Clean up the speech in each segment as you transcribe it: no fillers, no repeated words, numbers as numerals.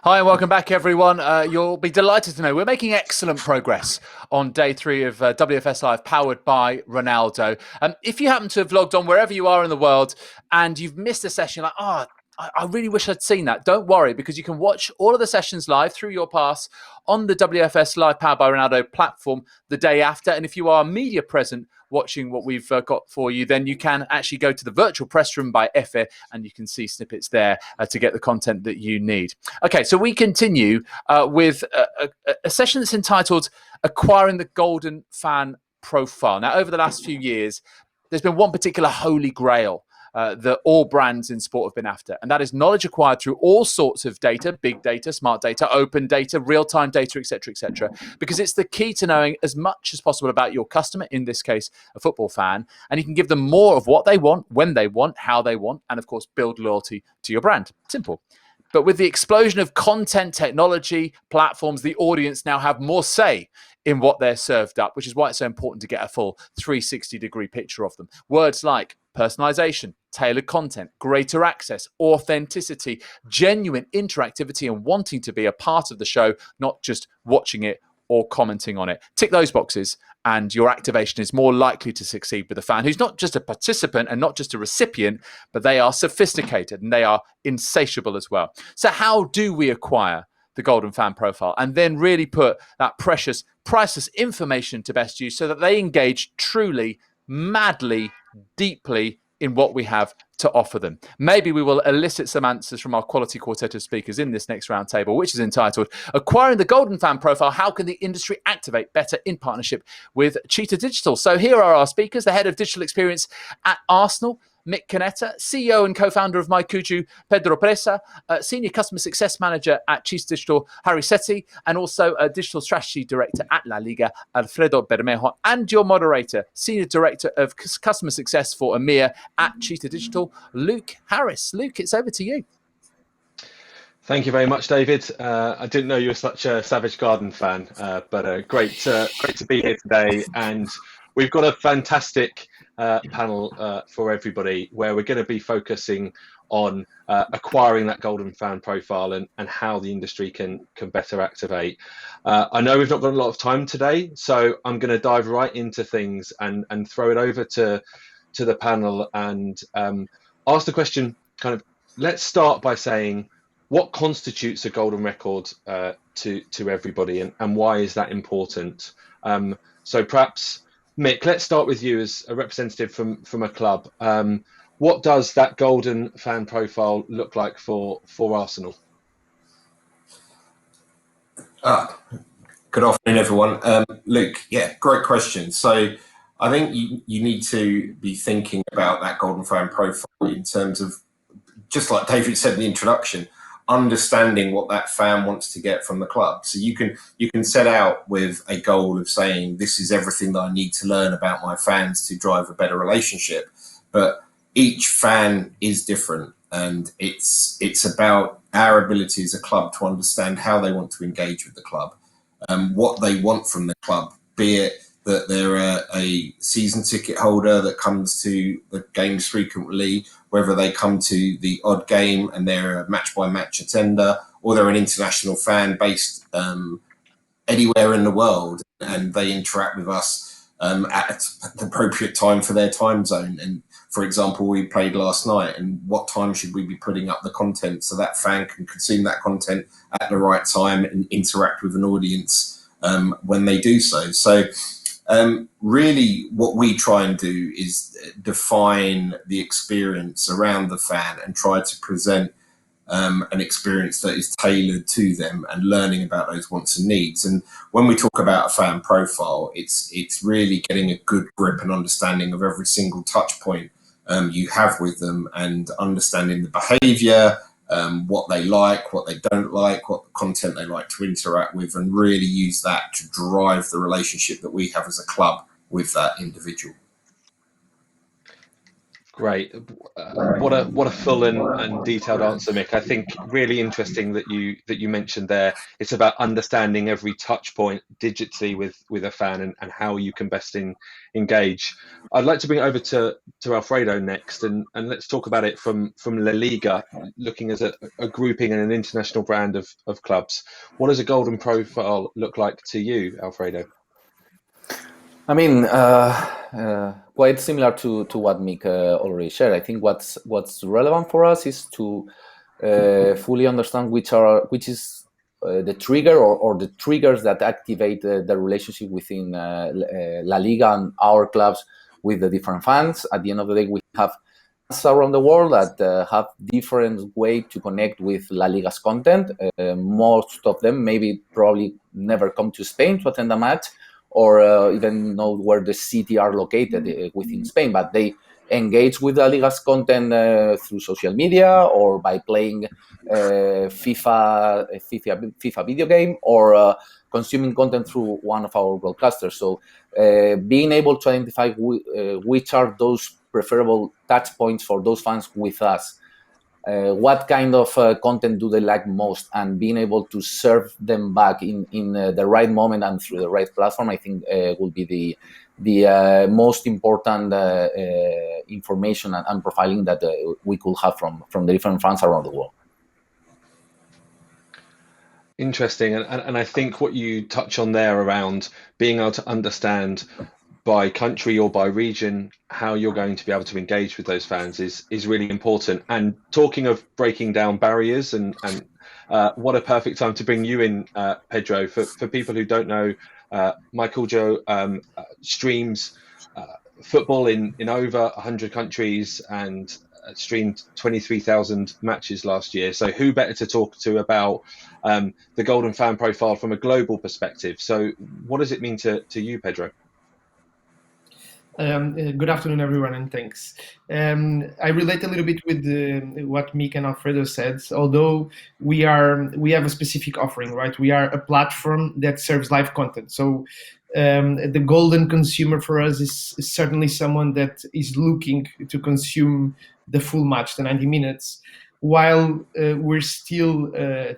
Hi and welcome back, everyone. You'll be delighted to know we're making excellent progress on day 3 of WFS Live, powered by Ronaldo. If you happen to have logged on wherever you are in the world and you've missed a session, like, I really wish I'd seen that. Don't worry, because you can watch all of the sessions live through your pass on the WFS Live Powered by Ronaldo platform the day after. And if you are media present watching what we've got for you, then you can actually go to the virtual press room by Efe and you can see snippets there to get the content that you need. Okay, so we continue with a session that's entitled Acquiring the Golden Fan Profile. Now, over the last few years, there's been one particular holy grail that all brands in sport have been after, and that is knowledge acquired through all sorts of data: big data, smart data, open data, real-time data, etc., because it's the key to knowing as much as possible about your customer, in this case a football fan, and you can give them more of what they want, when they want, how they want, and of course build loyalty to your brand. Simple. But with the explosion of content technology platforms, the audience now have more say in what they're served up, which is why it's so important to get a full 360-degree picture of them. Words like personalization, tailored content, greater access, authenticity, genuine interactivity, and wanting to be a part of the show, not just watching it or commenting on it. Tick those boxes and your activation is more likely to succeed with a fan who's not just a participant and not just a recipient, but they are sophisticated and they are insatiable as well. So how do we acquire the golden fan profile and then really put that precious, priceless information to best use so that they engage truly, madly, deeply in what we have to offer them? Maybe we will elicit some answers from our quality quartet of speakers in this next roundtable, which is entitled Acquiring the Golden Fan Profile, How Can the Industry Activate Better in Partnership with CHEETAH Digital? So here are our speakers: the Head of Digital Experience at Arsenal, Mick Canetta; CEO and co-founder of MyCuju, Pedro Presa; Senior Customer Success Manager at CHEETAH Digital, Harry Sethi; and also a Digital Strategy Director at La Liga, Alfredo Bermejo; and your moderator, Senior Director of Customer Success for EMEA at CHEETAH Digital, Luke Harris. Luke, it's over to you. Thank you very much, David. I didn't know you were such a Savage Garden fan, but great to be here today. And we've got a fantastic panel for everybody, where we're going to be focusing on acquiring that golden fan profile and how the industry can better activate. I know we've not got a lot of time today, so I'm going to dive right into things and throw it over to the panel and ask the question. Let's start by saying, what constitutes a golden record to everybody, and why is that important? So perhaps, Mick, let's start with you as a representative from a club. What does that golden fan profile look like for Arsenal? Good afternoon, everyone. Luke, yeah, great question. So I think you need to be thinking about that golden fan profile in terms of, just like David said in the introduction, understanding what that fan wants to get from the club. So you can set out with a goal of saying, this is everything that I need to learn about my fans to drive a better relationship. But each fan is different, and it's about our ability as a club to understand how they want to engage with the club, what they want from the club, be it that they're a season ticket holder that comes to the games frequently, whether they come to the odd game and they're a match-by-match attender, or they're an international fan based anywhere in the world, and they interact with us at the appropriate time for their time zone. And for example, we played last night, and what time should we be putting up the content so that fan can consume that content at the right time and interact with an audience when they do so. So really what we try and do is define the experience around the fan and try to present an experience that is tailored to them and learning about those wants and needs. And when we talk about a fan profile, it's really getting a good grip and understanding of every single touch point you have with them, and understanding the behavior, what they like, what they don't like, what content they like to interact with, and really use that to drive the relationship that we have as a club with that individual. Great. What a full and detailed answer, Mick. I think really interesting that you mentioned there. It's about understanding every touch point digitally with a fan and how you can best engage. I'd like to bring it over to Alfredo next, and let's talk about it from La Liga, looking as a grouping and an international brand of clubs. What does a golden profile look like to you, Alfredo? I mean, quite similar to what Mick already shared. I think what's relevant for us is to fully understand which is the trigger or the triggers that activate the relationship within La Liga and our clubs with the different fans. At the end of the day, we have fans around the world that have different way to connect with La Liga's content. Most of them probably never come to Spain to attend a match, or even know where the city are located within Spain, but they engage with La Liga's content through social media or by playing FIFA video game, or consuming content through one of our broadcasters. So being able to identify which are those preferable touch points for those fans with us, what kind of content do they like most, and being able to serve them back in the right moment and through the right platform, I think will be the most important information and profiling that we could have from the different fans around the world. Interesting, and I think what you touch on there around being able to understand by country or by region how you're going to be able to engage with those fans is really important. And talking of breaking down barriers, and what a perfect time to bring you in, Pedro. For people who don't know, Michael Joe streams football in over 100 countries and streamed 23,000 matches last year. So who better to talk to about the golden fan profile from a global perspective? So what does it mean to you, Pedro? Good afternoon, everyone, and thanks. I relate a little bit with what Mick and Alfredo said. Although we have a specific offering, right? We are a platform that serves live content. So the golden consumer for us is certainly someone that is looking to consume the full match, the 90 minutes, while we're still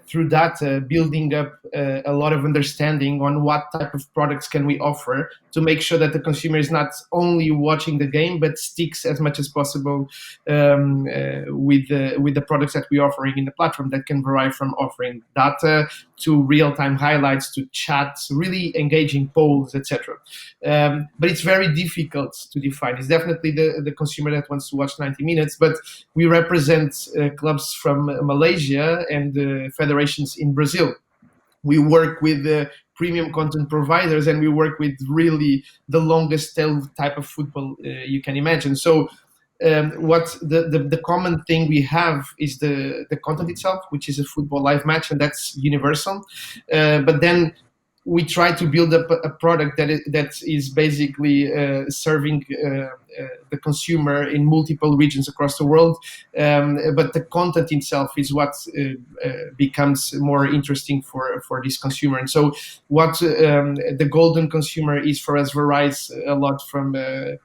through that building up a lot of understanding on what type of products can we offer to make sure that the consumer is not only watching the game but sticks as much as possible with the products that we're offering in the platform, that can vary from offering data to real-time highlights to chats, really engaging polls, etc. But it's very difficult to define. It's definitely the consumer that wants to watch 90 minutes, but we represent clubs from Malaysia and federations in Brazil. We work with premium content providers, and we work with really the longest tail type of football you can imagine. So what the common thing we have is the content itself, which is a football live match, and that's universal. But then we try to build up a product that is basically serving the consumer in multiple regions across the world. But the content itself is what becomes more interesting for this consumer. And so what the golden consumer is for us varies a lot from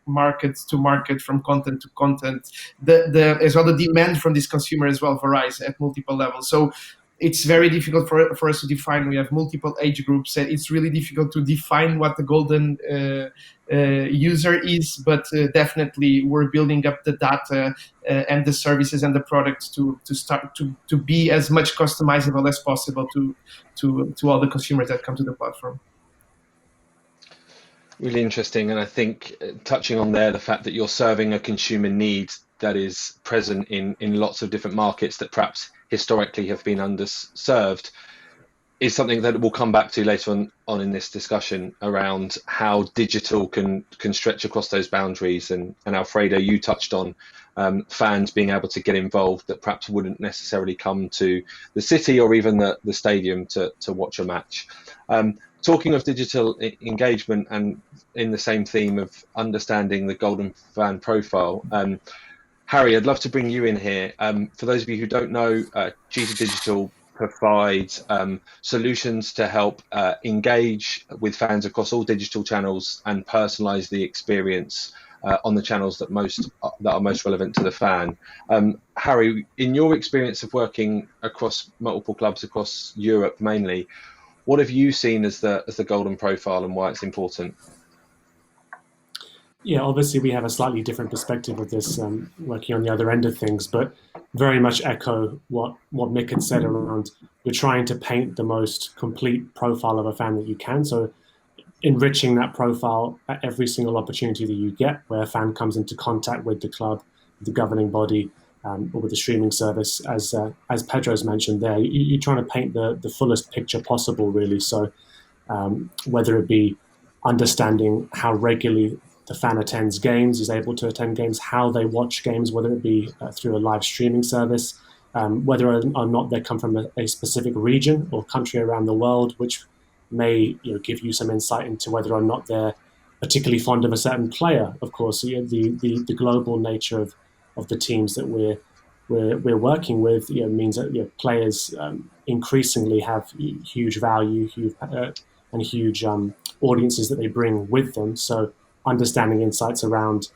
market to market, from content to content. As well, the demand from this consumer as well varies at multiple levels. So it's very difficult for us to define. We have multiple age groups. It's really difficult to define what the golden user is, but definitely we're building up the data and the services and the products to start to be as much customizable as possible to all the consumers that come to the platform. Really interesting, and I think touching on there the fact that you're serving a consumer need that is present in lots of different markets that perhaps historically have been underserved is something that we'll come back to later on in this discussion around how digital can stretch across those boundaries. And Alfredo, you touched on fans being able to get involved that perhaps wouldn't necessarily come to the city or even the stadium to watch a match. Talking of digital engagement, and in the same theme of understanding the golden fan profile, Harry, I'd love to bring you in here. For those of you who don't know, CHEETAH Digital provides solutions to help engage with fans across all digital channels and personalize the experience on the channels that are most relevant to the fan. Harry, in your experience of working across multiple clubs across Europe mainly, what have you seen as the golden profile and why it's important? Yeah, obviously we have a slightly different perspective of this, working on the other end of things, but very much echo what Mick had said around you're trying to paint the most complete profile of a fan that you can. So enriching that profile at every single opportunity that you get, where a fan comes into contact with the club, the governing body, or with the streaming service, as Pedro's mentioned there, you're trying to paint the fullest picture possible, really. So whether it be understanding how regularly the fan attends games, is able to attend games, how they watch games, whether it be through a live streaming service, whether or not they come from a specific region or country around the world, which may give you some insight into whether or not they're particularly fond of a certain player. Of course, the global nature of the teams that we're working with means that players increasingly have huge value, and huge audiences that they bring with them. So understanding insights around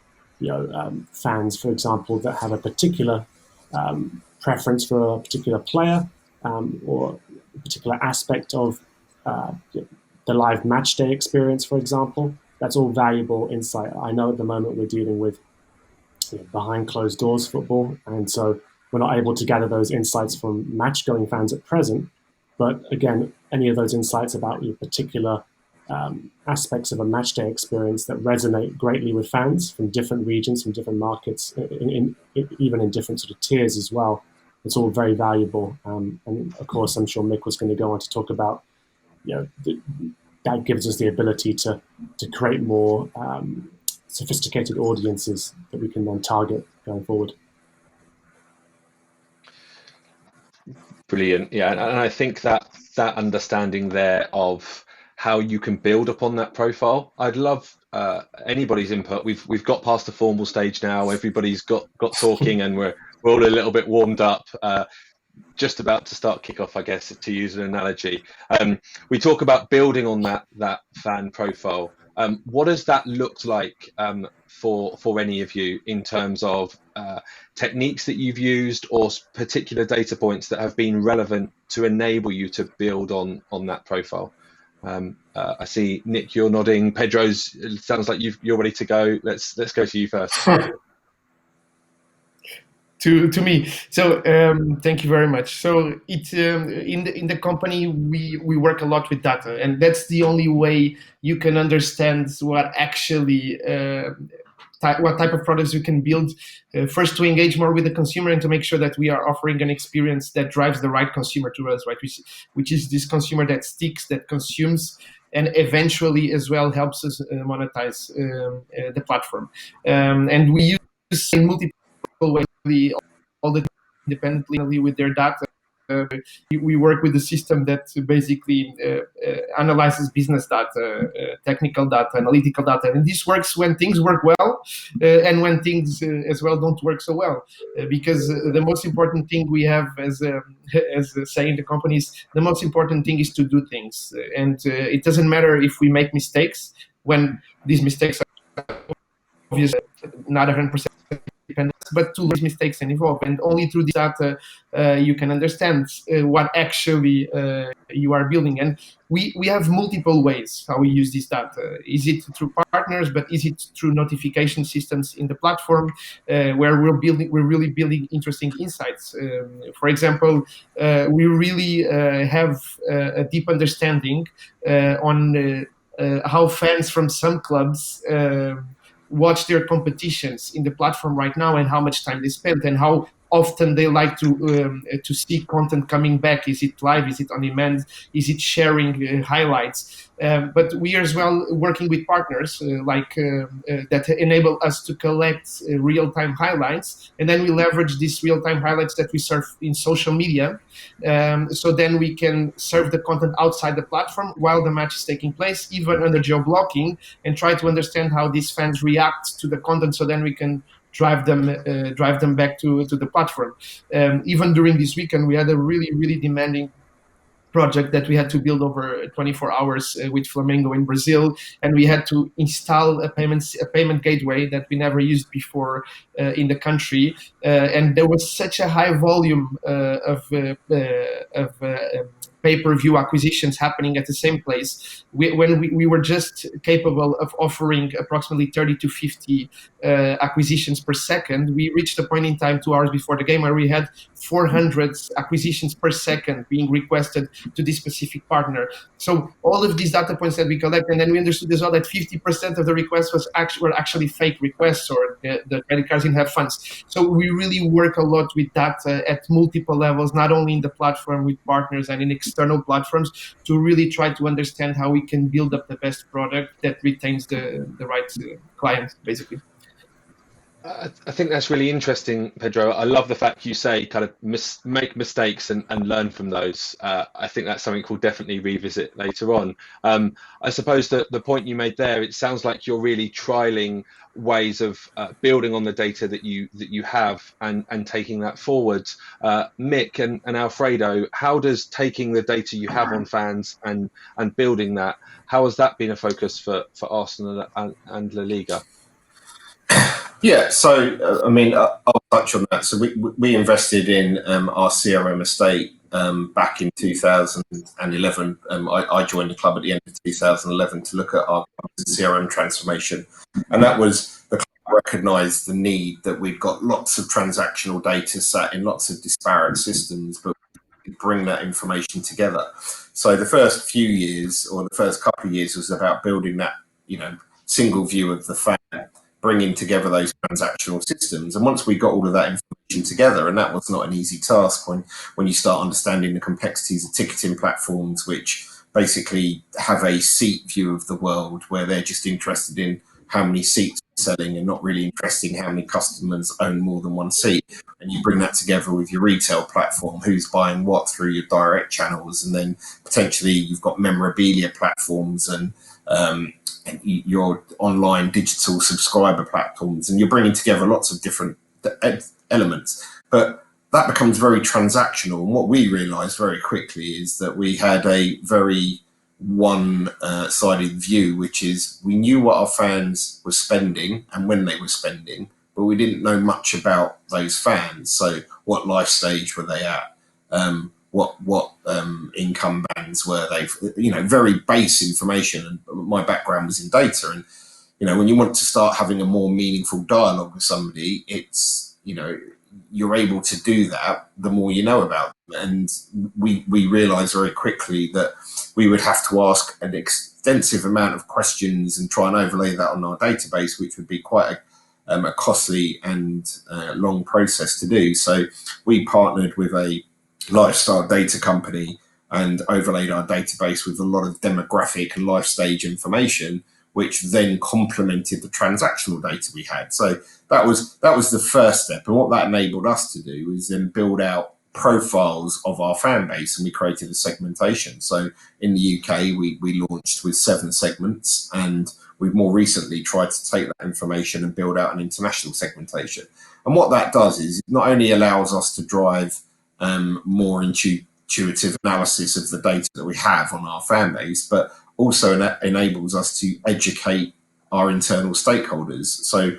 fans, for example, that have a particular preference for a particular player or a particular aspect of the live match day experience, for example. That's all valuable insight. I know at the moment we're dealing with behind closed doors football, and so we're not able to gather those insights from match-going fans at present. But again, any of those insights about particular aspects of a match day experience that resonate greatly with fans from different regions, from different markets, even in different sort of tiers as well, it's all very valuable. And of course, I'm sure Mick was going to go on to talk about that gives us the ability to create more sophisticated audiences that we can then target going forward. Brilliant. Yeah, and I think that understanding there of how you can build upon that profile, I'd love anybody's input. We've got past the formal stage now. Everybody's got talking, and we're all a little bit warmed up. Just about to start kickoff, I guess, to use an analogy. We talk about building on that fan profile. What has that looked like for any of you in terms of techniques that you've used or particular data points that have been relevant to enable you to build on that profile? I see Nick, you're nodding. Pedro's, it sounds like you're ready to go. Let's go to you first. To me. So thank you very much. So it in the company we work a lot with data, and that's the only way you can understand what actually what type of products we can build. First, to engage more with the consumer and to make sure that we are offering an experience that drives the right consumer to us, right? Which is this consumer that sticks, that consumes, and eventually as well helps us monetize the platform. And we use in multiple ways, all the independently with their data. We work with a system that basically analyzes business data, technical data, analytical data, and this works when things work well and when things as well don't work so well. Because the most important thing we have as saying the company is the most important thing is to do things, and it doesn't matter if we make mistakes when these mistakes are obviously not 100%. But to learn mistakes and evolve, and only through this data you can understand what actually you are building. And we have multiple ways how we use this data. Is it through partners, but is it through notification systems in the platform where we're really building interesting insights? For example, we really have a deep understanding on how fans from some clubs watch their competitions in the platform right now, and how much time they spend, and how often they like to see content coming back. Is it live? Is it on demand? Is it sharing highlights? But we are as well working with partners that enable us to collect real-time highlights, and then we leverage these real-time highlights that we serve in social media. So then we can serve the content outside the platform while the match is taking place, even under geo-blocking, and try to understand how these fans react to the content, so then we can drive them back to the platform. Even during this weekend, we had a really demanding project that we had to build over 24 hours with Flamengo in Brazil, and we had to install a payment gateway that we never used before in the country, and there was such a high volume of pay-per-view acquisitions happening at the same place. When we were just capable of offering approximately 30 to 50 acquisitions per second, we reached a point in time 2 hours before the game where we had 400 acquisitions per second being requested to this specific partner. So all of these data points that we collect, and then we understood as well that 50% of the requests were actually fake requests, or the credit cards didn't have funds. So we really work a lot with that at multiple levels, not only in the platform with partners and in external platforms, to really try to understand how we can build up the best product that retains the right client, basically. I think that's really interesting, Pedro. I love the fact you say kind of make mistakes and learn from those. I think that's something we'll definitely revisit later on. I suppose that the point you made there, it sounds like you're really trialing ways of building on the data that you have and taking that forward. Mick and Alfredo, how does taking the data you have on fans and building that, how has that been a focus for Arsenal and La Liga? Yeah, so I mean, I'll touch on that. So we invested in our CRM estate back in 2011. I joined the club at the end of 2011 to look at our CRM transformation, and that was the club recognised the need that we've got lots of transactional data sat in lots of disparate systems, but we bring that information together. So the first few years, or the first couple of years, was about building that, single view of the fan, bringing together those transactional systems. And once we got all of that information together, and that was not an easy task when you start understanding the complexities of ticketing platforms, which basically have a seat view of the world, where they're just interested in how many seats are selling and not really interested in how many customers own more than one seat. And you bring that together with your retail platform, who's buying what through your direct channels, and then potentially you've got memorabilia platforms and your online digital subscriber platforms, and you're bringing together lots of different elements, but that becomes very transactional. And what we realized very quickly is that we had a very one-sided view, which is we knew what our fans were spending and when they were spending, but we didn't know much about those fans. So what life stage were they at? What income bands were they? Very base information. And my background was in data, and when you want to start having a more meaningful dialogue with somebody, it's you're able to do that the more you know about them. And we realized very quickly that we would have to ask an extensive amount of questions and try and overlay that on our database, which would be quite a costly and long process to do. So we partnered with a lifestyle data company and overlaid our database with a lot of demographic and life stage information, which then complemented the transactional data we had. So that was the first step. And what that enabled us to do is then build out profiles of our fan base, and we created a segmentation. So in the UK, we launched with 7 segments, and we've more recently tried to take that information and build out an international segmentation. And what that does is it not only allows us to drive more intuitive analysis of the data that we have on our fan base, but also enables us to educate our internal stakeholders. So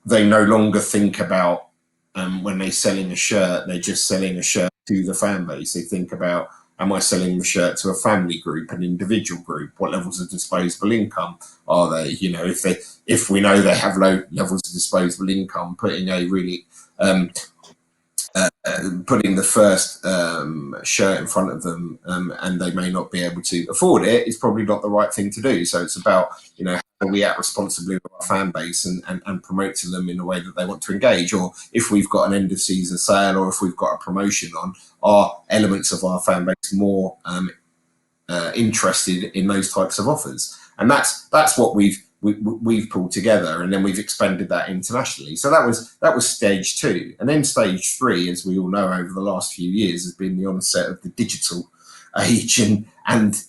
they no longer think about when they're selling a shirt, they're just selling a shirt to the fan base. They think about, am I selling the shirt to a family group, an individual group? What levels of disposable income are they? If we know they have low levels of disposable income, putting a really putting the first shirt in front of them and they may not be able to afford it is probably not the right thing to do. So it's about, how do we act responsibly with our fan base and promote to them in a way that they want to engage? Or if we've got an end of season sale, or if we've got a promotion on, are elements of our fan base more interested in those types of offers? And that's what we've pulled together, and then we've expanded that internationally. So that was stage 2. And then stage 3, as we all know, over the last few years, has been the onset of the digital age, and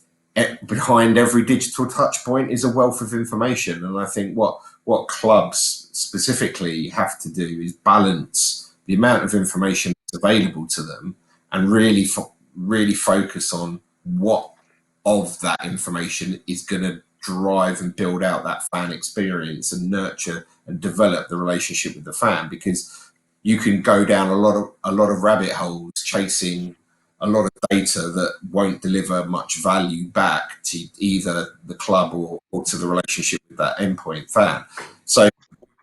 behind every digital touch point is a wealth of information. And I think what clubs specifically have to do is balance the amount of information that's available to them and really really focus on what of that information is going to drive and build out that fan experience and nurture and develop the relationship with the fan, because you can go down a lot of rabbit holes chasing a lot of data that won't deliver much value back to either the club or to the relationship with that endpoint fan. So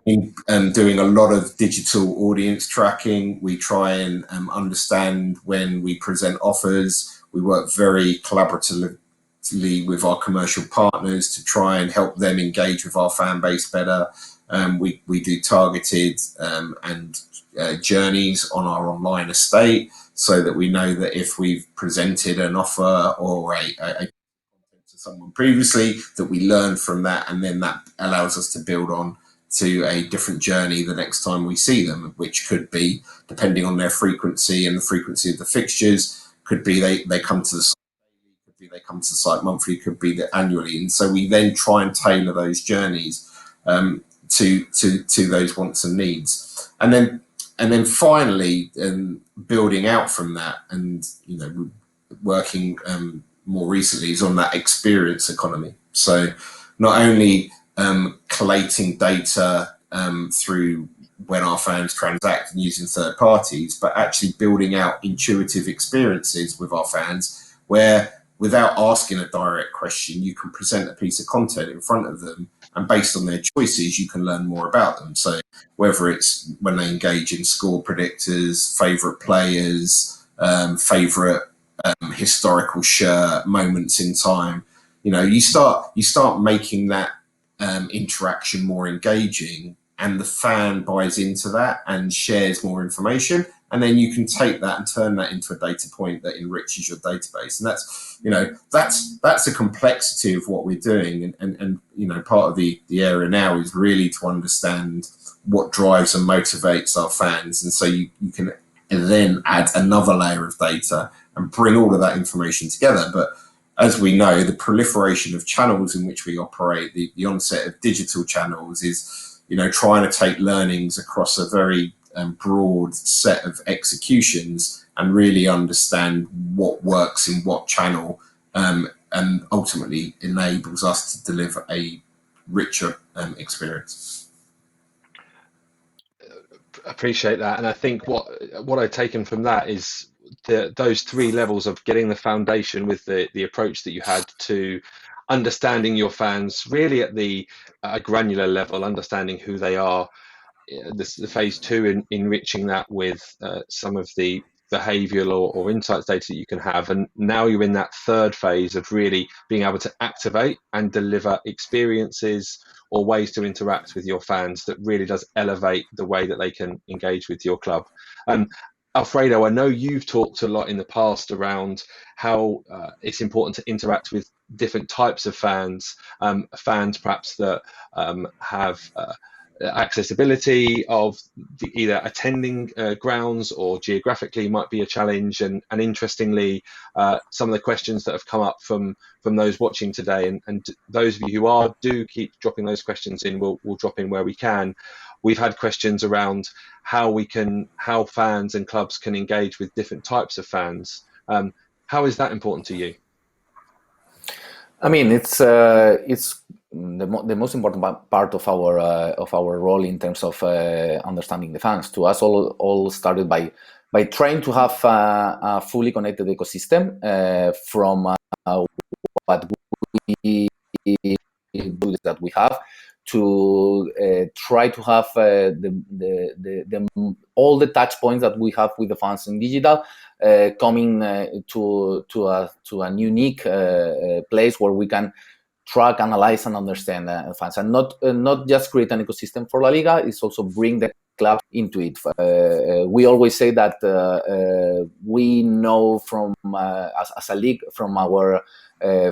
in doing a lot of digital audience tracking, we try and understand when we present offers. We work very collaboratively with our commercial partners to try and help them engage with our fan base better. We do targeted and journeys on our online estate, so that we know that if we've presented an offer or a to someone previously, that we learn from that, and then that allows us to build on to a different journey the next time we see them, which could be, depending on their frequency and the frequency of the fixtures, could be they come to the site daily, could be they come to the site monthly, could be that annually. And so we then try and tailor those journeys to those wants and needs. And then finally, building out from that, and working more recently is on that experience economy. So not only collating data through when our fans transact and using third parties, but actually building out intuitive experiences with our fans, where without asking a direct question, you can present a piece of content in front of them, and based on their choices, you can learn more about them. So whether it's when they engage in score predictors, favorite players, favorite historical shirt, moments in time, you start making that interaction more engaging, and the fan buys into that and shares more information, and then you can take that and turn that into a data point that enriches your database. And that's a complexity of what we're doing, and part of the area now is really to understand what drives and motivates our fans, and so you can then add another layer of data and bring all of that information together. But as we know, the proliferation of channels in which we operate, the onset of digital channels, is trying to take learnings across a very broad set of executions and really understand what works in what channel, and ultimately enables us to deliver a richer experience. Appreciate that. And I think what I've taken from that is those three levels of getting the foundation with the approach that you had to understanding your fans really at the granular level, understanding who they are. The phase two in enriching that with some of the behavioral or insights data that you can have, and now you're in that third phase of really being able to activate and deliver experiences or ways to interact with your fans that really does elevate the way that they can engage with your club. Alfredo, I know you've talked a lot in the past around how it's important to interact with different types of fans, fans perhaps that have accessibility of either attending grounds or geographically might be a challenge. And interestingly, some of the questions that have come up from those watching today, and those of you who do keep dropping those questions in, we'll drop in where we can. We've had questions around how fans and clubs can engage with different types of fans. How is that important to you? I mean, it's the most important part of our role in terms of understanding the fans. To us, all started by trying to have a fully connected ecosystem from what we do that we have, to try to have all the touch points that we have with the fans in digital coming to a unique place where we can track, analyze, and understand fans, and not just create an ecosystem for La Liga. It's also bring the club into it. We always say that we know from as a league from our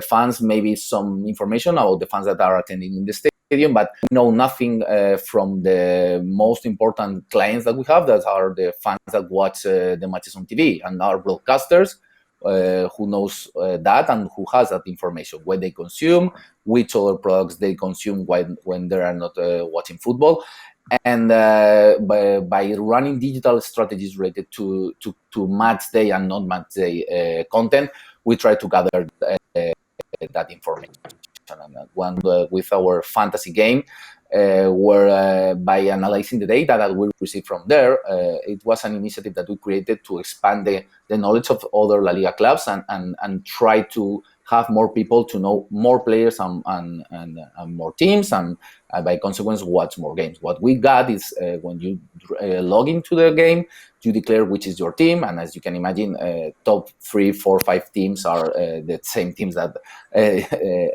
fans maybe some information about the fans that are attending in the stadium, but we know nothing from the most important clients that we have, that are the fans that watch the matches on TV, and our broadcasters who knows that and who has that information, what they consume, which other products they consume when they are not watching football. And by running digital strategies related to match day and not match day content, we try to gather that information. And one with our fantasy game, where by analyzing the data that we receive from there, it was an initiative that we created to expand the knowledge of other La Liga clubs and try to have more people to know more players and more teams, and by consequence watch more games. What we got is when you log into the game, you declare which is your team, and as you can imagine, top 3, 4, 5 teams are the same teams that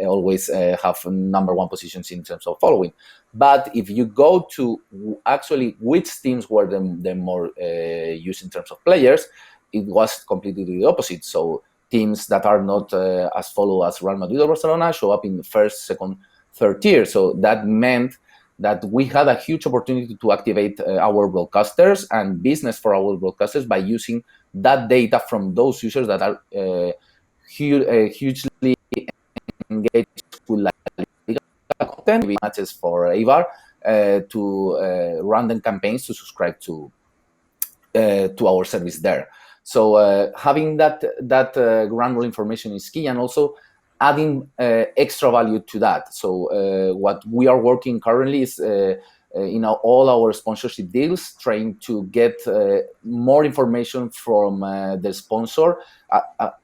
always have #1 positions in terms of following. But if you go to actually which teams were the more used in terms of players, it was completely the opposite. So teams that are not as followed as Real Madrid or Barcelona show up in the first, second, third tier. So that meant that we had a huge opportunity to activate our broadcasters and business for our broadcasters by using that data from those users that are hugely engaged with La Liga content, matches for Eibar, to random campaigns to subscribe to our service there. So having that granular information is key, and also adding extra value to that. So what we are working currently is all our sponsorship deals, trying to get more information from the sponsor.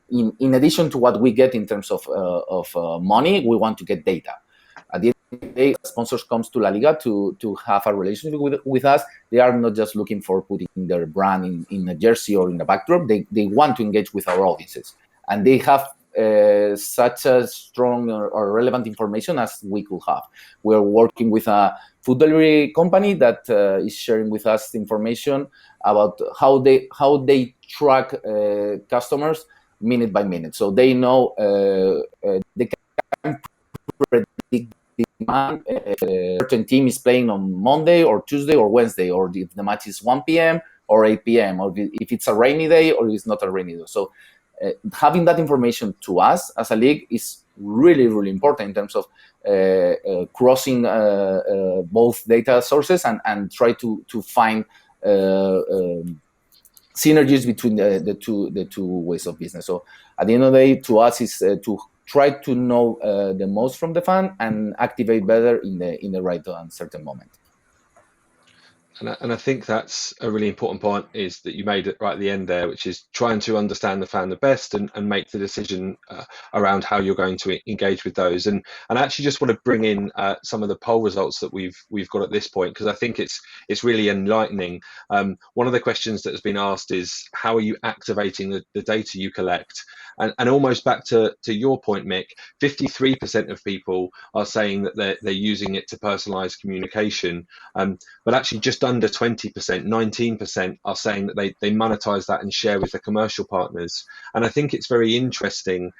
In addition to what we get in terms of money, we want to get data. At the end of the day, sponsors comes to La Liga to have a relationship with us. They are not just looking for putting their brand in a jersey or in a backdrop. They want to engage with our audiences, and they have such a strong or relevant information as we could have. We're working with a food delivery company that is sharing with us information about how they track customers minute by minute. So they know they can predict demand. A certain team is playing on Monday or Tuesday or Wednesday, or if the match is 1 p.m. or 8 p.m., or if it's a rainy day or it's not a rainy day. So having that information to us as a league is really, really important in terms of crossing both data sources and try to find synergies between the two ways of business. So at the end of the day, to us is to try to know the most from the fan and activate better in the right and certain moment. And I think that's a really important point, is that you made it right at the end there, which is trying to understand the fan the best and make the decision around how you're going to engage with those. And I actually just want to bring in some of the poll results that we've got at this point, because I think it's really enlightening. One of the questions that has been asked is, how are you activating the data you collect? And almost back to your point, Mick, 53% of people are saying that they're using it to personalize communication, but actually just under 20%, 19% are saying that they monetize that and share with the commercial partners. And I think it's very interesting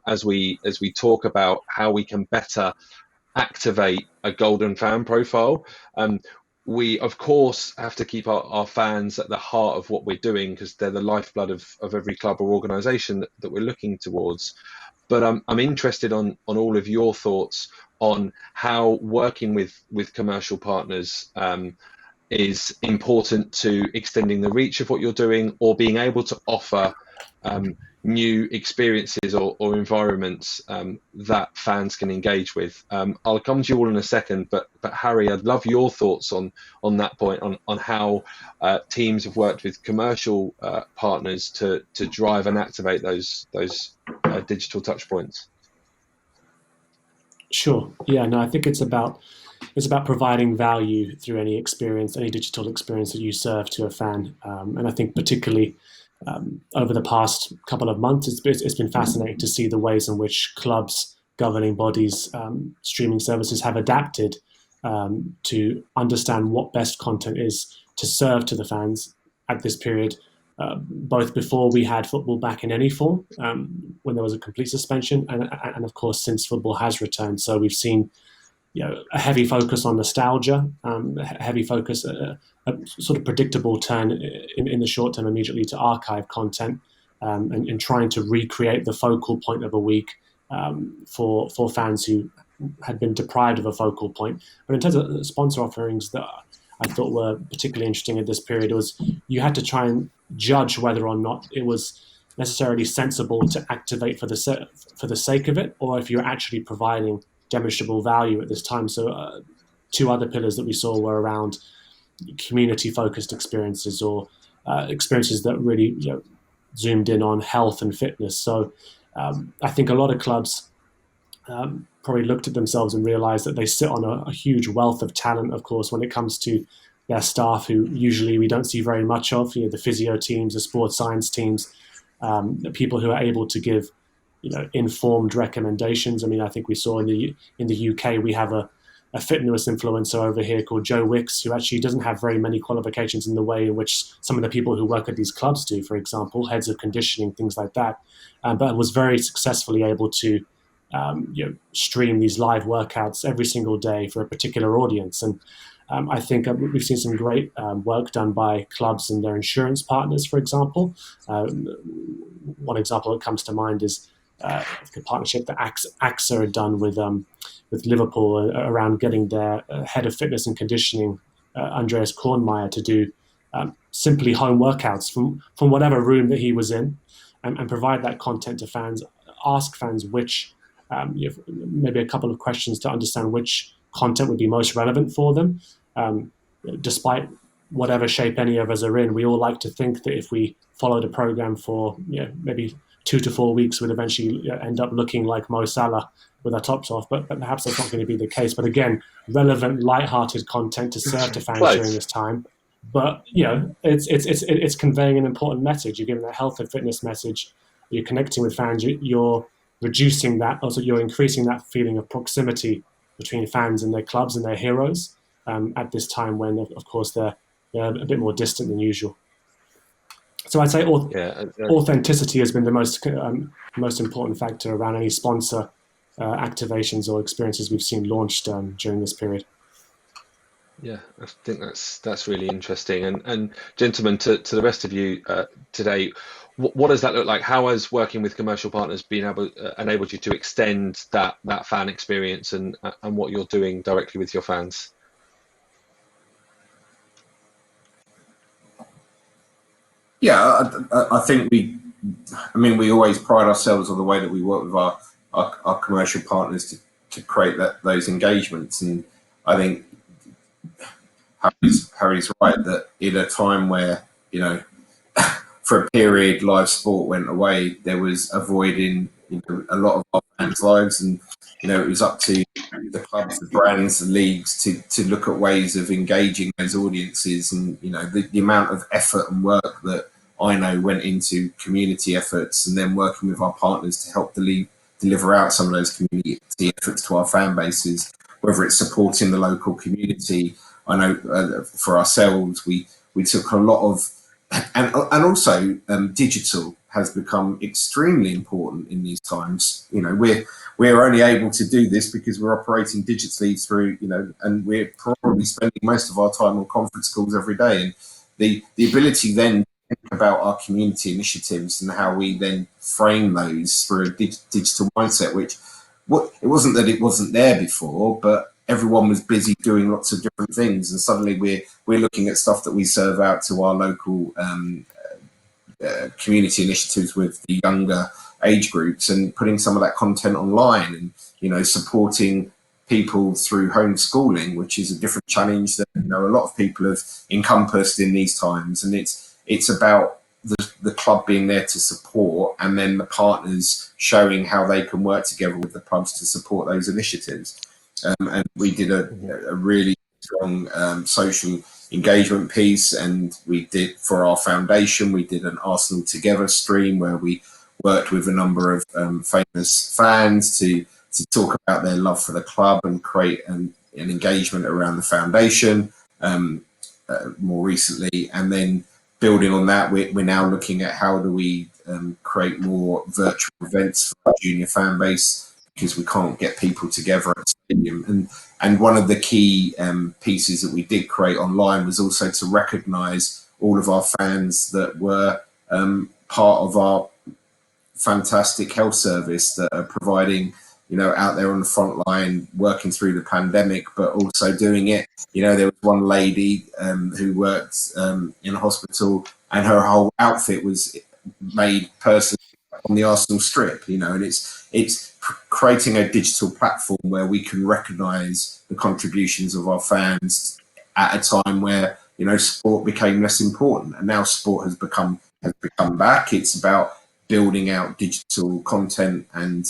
as we talk about how we can better activate a golden fan profile. We of course have to keep our fans at the heart of what we're doing, because they're the lifeblood of every club or organization that we're looking towards. But I'm interested on all of your thoughts on how working with commercial partners is important to extending the reach of what you're doing, or being able to offer new experiences or environments that fans can engage with. I'll come to you all in a second, but Harry, I'd love your thoughts on that point, on how teams have worked with commercial partners to drive and activate those digital touch points. Sure. Yeah, no, I think it's about providing value through any experience, any digital experience that you serve to a fan. And I think particularly over the past couple of months, it's been fascinating to see the ways in which clubs, governing bodies, streaming services have adapted to understand what best content is to serve to the fans at this period, both before we had football back in any form, when there was a complete suspension, and of course since football has returned. So we've seen a heavy focus on nostalgia, a heavy focus, a sort of predictable turn in the short term immediately to archive content, and trying to recreate the focal point of a week for fans who had been deprived of a focal point. But in terms of sponsor offerings, I thought were particularly interesting at this period was you had to try and judge whether or not it was necessarily sensible to activate for the sake of it, or if you're actually providing demonstrable value at this time. So two other pillars that we saw were around community-focused experiences, or experiences that really zoomed in on health and fitness. So I think a lot of clubs probably looked at themselves and realized that they sit on a huge wealth of talent, of course, when it comes to their staff, who usually we don't see very much of, the physio teams, the sports science teams, the people who are able to give informed recommendations. I mean, I think we saw in the UK, we have a fitness influencer over here called Joe Wicks, who actually doesn't have very many qualifications in the way in which some of the people who work at these clubs do, for example, heads of conditioning, things like that, but was very successfully able to stream these live workouts every single day for a particular audience. And I think we've seen some great work done by clubs and their insurance partners, for example. One example that comes to mind is the partnership that AXA had done with Liverpool around getting their head of fitness and conditioning, Andreas Kornmeier, to do simply home workouts from whatever room that he was in, and provide that content to fans, ask fans which, maybe a couple of questions to understand which content would be most relevant for them. Despite whatever shape any of us are in, we all like to think that if we followed a program for maybe 2 to 4 weeks, we'd eventually end up looking like Mo Salah with our tops off, but perhaps that's not going to be the case. But again, relevant, light-hearted content to serve to fans during this time. But it's conveying an important message. You're giving that health and fitness message. You're connecting with fans. You're reducing that. Also, you're increasing that feeling of proximity between fans and their clubs and their heroes at this time when, of course, they're a bit more distant than usual. So I'd say authenticity has been the most important factor around any sponsor activations or experiences we've seen launched during this period. Yeah, I think that's really interesting. And gentlemen, to the rest of you today, what does that look like? How has working with commercial partners enabled you to extend that fan experience and what you're doing directly with your fans? Yeah, I think we always pride ourselves on the way that we work with our commercial partners to create those engagements. And I think Harry's right that in a time where, for a period live sport went away, there was a void in a lot of our fans' lives, and it was up to the clubs, the brands, the leagues to look at ways of engaging those audiences. And the amount of effort and work that I know went into community efforts, and then working with our partners to help the league deliver out some of those community efforts to our fan bases, whether it's supporting the local community. I know for ourselves, we took a lot of, and also digital has become extremely important in these times. We're only able to do this because we're operating digitally through, and we're probably spending most of our time on conference calls every day. And the ability then to think about our community initiatives and how we then frame those through a digital mindset, it wasn't that it wasn't there before, but everyone was busy doing lots of different things, and suddenly we're looking at stuff that we serve out to our local community initiatives with the younger age groups, and putting some of that content online, and supporting people through homeschooling, which is a different challenge that a lot of people have encompassed in these times. And it's about the club being there to support, and then the partners showing how they can work together with the clubs to support those initiatives. And we did a really strong social engagement piece, and we did for our foundation, we did an Arsenal Together stream where we worked with a number of famous fans to talk about their love for the club and create an engagement around the foundation more recently. And then building on that, we're now looking at how do we create more virtual events for our junior fan base, because we can't get people together at stadium. And one of the key pieces that we did create online was also to recognise all of our fans that were part of our fantastic health service that are providing out there on the front line working through the pandemic, but also doing it. There was one lady who worked in a hospital, and her whole outfit was made personally on the Arsenal strip, and it's creating a digital platform where we can recognise the contributions of our fans at a time where sport became less important, and now sport has become back. It's about building out digital content and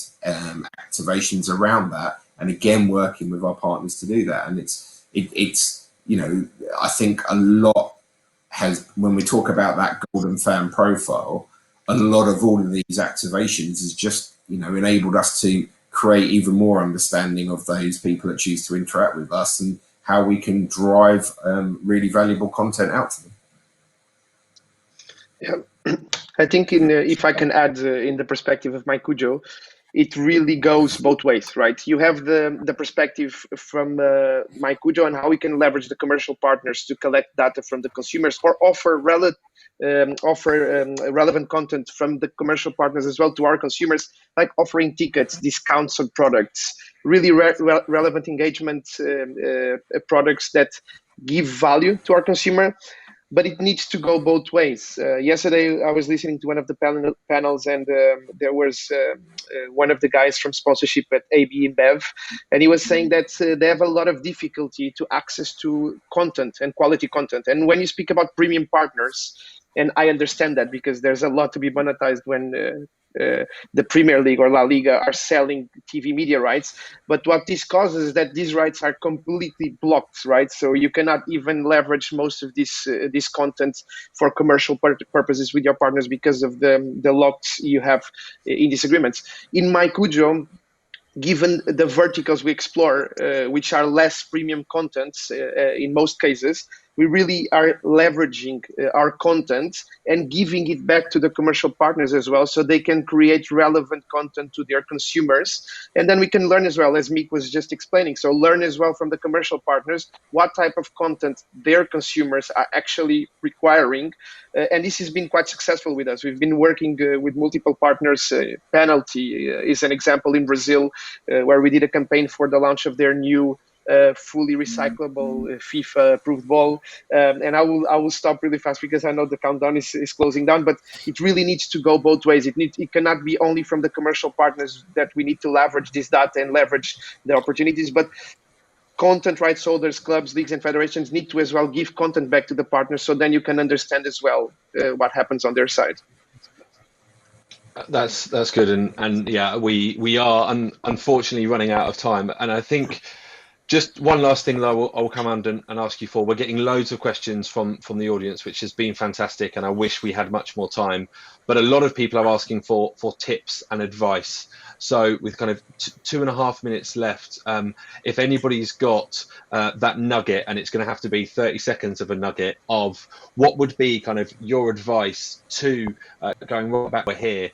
activations around that, and again working with our partners to do that. And it's I think a lot has, when we talk about that golden fan profile, a lot of all of these activations has just enabled us to create even more understanding of those people that choose to interact with us and how we can drive really valuable content out to them. Yeah, I think if I can add in the perspective of MyCujo, it really goes both ways, right? You have the perspective from MyCujo and how we can leverage the commercial partners to collect data from the consumers or offer relevant content from the commercial partners as well to our consumers, like offering tickets, discounts on products, really relevant engagement products that give value to our consumer. But it needs to go both ways. Yesterday, I was listening to one of the panels, and there was one of the guys from sponsorship at AB InBev, and he was saying that they have a lot of difficulty to access to content and quality content. And when you speak about premium partners, and I understand that because there's a lot to be monetized when the Premier League or La Liga are selling TV media rights. But what this causes is that these rights are completely blocked, right? So you cannot even leverage most of this content for commercial purposes with your partners because of the locks you have in these agreements. In MyCujo, given the verticals we explore, which are less premium contents in most cases, we really are leveraging our content and giving it back to the commercial partners as well, so they can create relevant content to their consumers. And then we can learn as well, as Mick was just explaining. So learn as well from the commercial partners what type of content their consumers are actually requiring. And this has been quite successful with us. We've been working with multiple partners. Penalty is an example in Brazil, where we did a campaign for the launch of their new fully recyclable FIFA approved ball. And I will stop really fast because I know the countdown is closing down, but it really needs to go both ways. It cannot be only from the commercial partners that we need to leverage this data and leverage the opportunities, but content rights holders, clubs, leagues, and federations need to as well give content back to the partners, so then you can understand as well what happens on their side. That's good, and yeah, we are unfortunately running out of time, and I think just one last thing that I will come on and ask you for. We're getting loads of questions from the audience, which has been fantastic, and I wish we had much more time. But a lot of people are asking for tips and advice. So with kind of 2.5 minutes left, if anybody's got that nugget, and it's going to have to be 30 seconds of a nugget of what would be kind of your advice to going right back, we're here,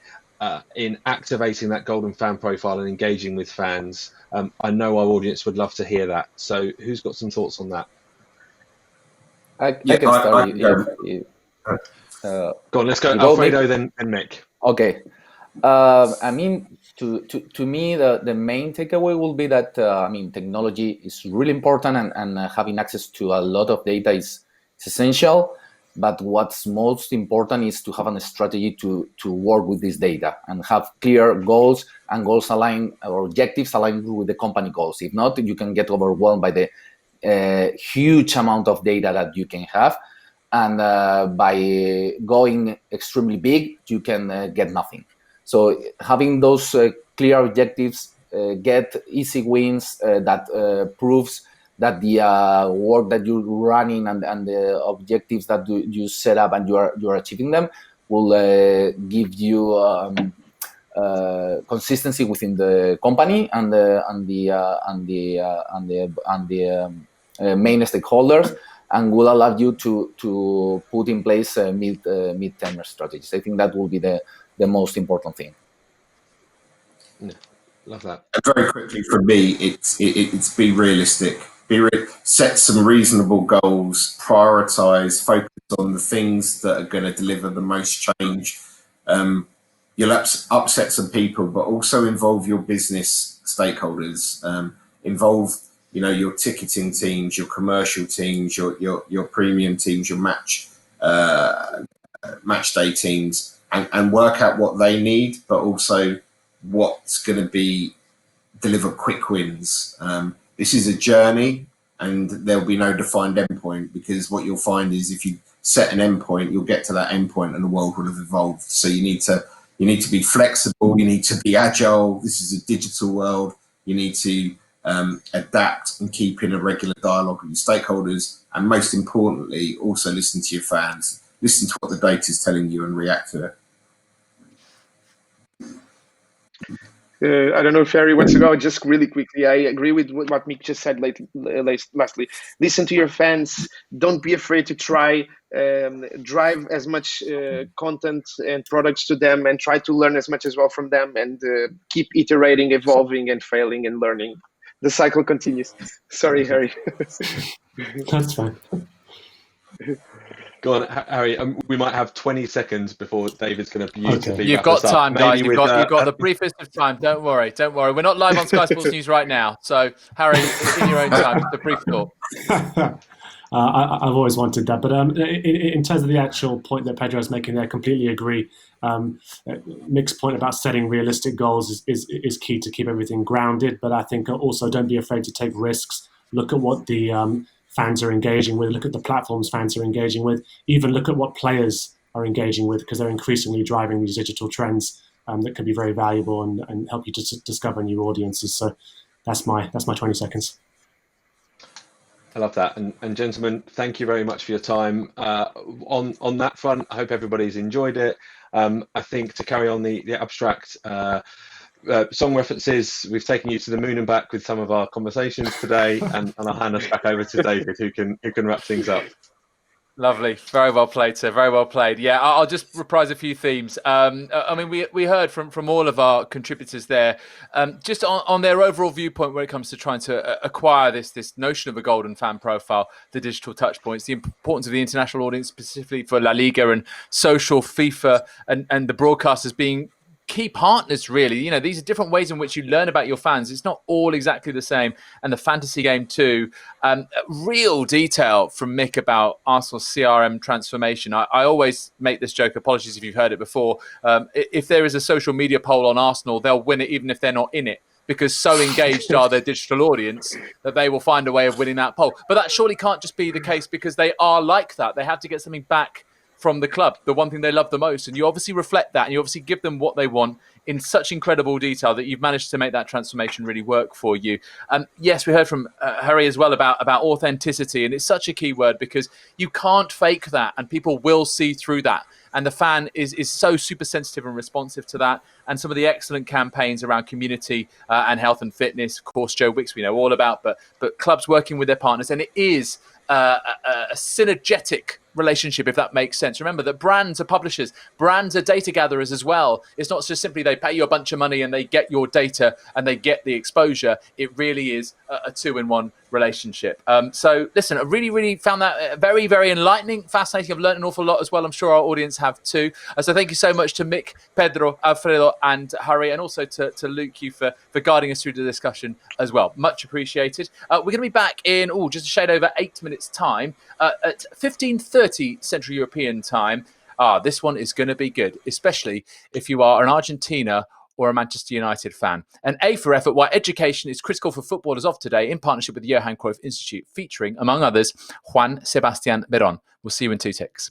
in activating that golden fan profile and engaging with fans. I know our audience would love to hear that. So who's got some thoughts on that? I can start. Go on, let's go. Alfredo, then Mick. Okay. I mean, to me, the main takeaway will be that technology is really important, and having access to a lot of data is essential. But what's most important is to have a strategy to work with this data and have clear goals and goals aligned, or objectives aligned with the company goals. If not, you can get overwhelmed by the huge amount of data that you can have. And by going extremely big, you can get nothing. So having those clear objectives, get easy wins that proves that the work that you're running and the objectives that you set up and you are achieving them will give you consistency within the company and the main stakeholders, and will allow you to put in place mid-term strategies. I think that will be the most important thing. Yeah, love that. And very quickly from me, it's be realistic. Set some reasonable goals, prioritize, focus on the things that are going to deliver the most change. you'll upset some people, but also involve your business stakeholders, involve, you know, your ticketing teams, your commercial teams, your premium teams, your match day teams, and work out what they need, but also what's going to be deliver quick wins. This is a journey, and there'll be no defined endpoint, because what you'll find is if you set an endpoint, you'll get to that endpoint and the world will have evolved. So you need to be flexible, you need to be agile. This is a digital world. You need to adapt and keep in a regular dialogue with your stakeholders, and most importantly, also listen to your fans, listen to what the data is telling you and react to it. I don't know if Harry wants to go. Just really quickly, I agree with what Mick just said. Lastly, listen to your fans. Don't be afraid to try. Drive as much content and products to them, and try to learn as much as well from them. And keep iterating, evolving, and failing and learning. The cycle continues. Sorry, Harry. That's fine. Go on, Harry. We might have 20 seconds before David's going to beautifully. You've got time, guys. You've got the briefest of time. Don't worry. We're not live on Sky Sports News right now. So, Harry, in your own time, the brief thought. I've always wanted that. But in terms of the actual point that Pedro's making there, I completely agree. Mick's point about setting realistic goals is key to keep everything grounded. But I think also don't be afraid to take risks. Look at what the fans are engaging with, look at the platforms fans are engaging with, even look at what players are engaging with, because they're increasingly driving these digital trends that can be very valuable and help you to discover new audiences. So that's my 20 seconds. I love that. And gentlemen, thank you very much for your time. On that front, I hope everybody's enjoyed it. I think to carry on the abstract song references, we've taken you to the moon and back with some of our conversations today, and I'll hand us back over to David, who can wrap things up. Lovely, very well played, sir. Very well played. Yeah, I'll just reprise a few themes. I mean, we heard from all of our contributors there, just on their overall viewpoint when it comes to trying to acquire this notion of a golden fan profile, the digital touch points, the importance of the international audience, specifically for La Liga and social, FIFA, and the broadcasters being key partners, really. You know, these are different ways in which you learn about your fans. It's not all exactly the same. And the fantasy game too. Real detail from Mick about Arsenal's CRM transformation. I always make this joke, apologies if you've heard it before. If there is a social media poll on Arsenal, they'll win it even if they're not in it, because so engaged are their digital audience that they will find a way of winning that poll. But that surely can't just be the case because they are like that. They have to get something back from the club, the one thing they love the most. And you obviously reflect that, and you obviously give them what they want in such incredible detail that you've managed to make that transformation really work for you. Yes, we heard from Harry as well about authenticity, and it's such a key word because you can't fake that, and people will see through that. And the fan is so super sensitive and responsive to that. And some of the excellent campaigns around community and health and fitness, of course, Joe Wicks we know all about, but clubs working with their partners, and it is a synergetic relationship, if that makes sense. Remember that brands are publishers, brands are data gatherers as well. It's not just simply they pay you a bunch of money and they get your data and they get the exposure. It really is a two-in-one relationship. So listen, I really found that very, very enlightening, fascinating. I've learned an awful lot as well. I'm sure our audience have too. So thank you so much to Mick, Pedro, Alfredo and Harry, and also to Luke, you for guiding us through the discussion as well. Much appreciated. We're going to be back in just a shade over 8 minutes time at 15:30 Central European time. This one is going to be good, especially if you are an Argentina or a Manchester United fan. And A for effort, why education is critical for footballers of today, in partnership with the Johan Cruyff Institute, featuring, among others, Juan Sebastian Verón. We'll see you in 2 ticks.